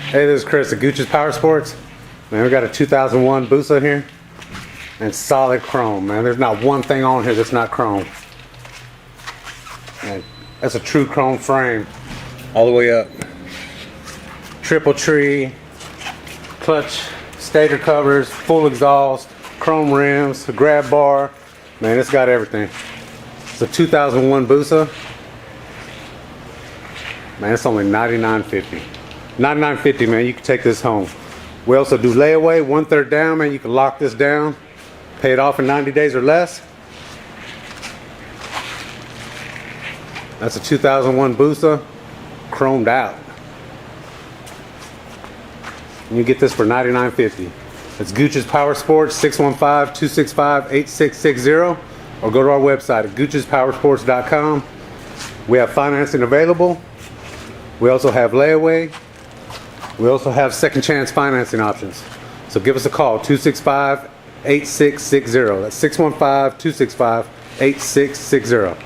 Hey, this is Chris at Gooch's Power Sports. Man, we got a 2001 Busa here. And solid chrome, man. There's not one thing on here that's not chrome. Man, that's a true chrome frame. All the way up. Triple tree, clutch, stator covers, full exhaust, chrome rims, a grab bar. Man, it's got everything. It's a 2001 Busa. Man, it's only $99.50. $99.50, man. You can take this home. We also do layaway, 1/3 down, man. You can lock this down, pay it off in 90 days or less. That's a 2001 Busa, chromed out. And you get this for $99.50. It's Gooch's Power Sports, 615-265-8660, or go to our website at goochespowersports.com. We have financing available. We also have layaway. We also have second chance financing options. So give us a call, 265-8660. That's 615-265-8660.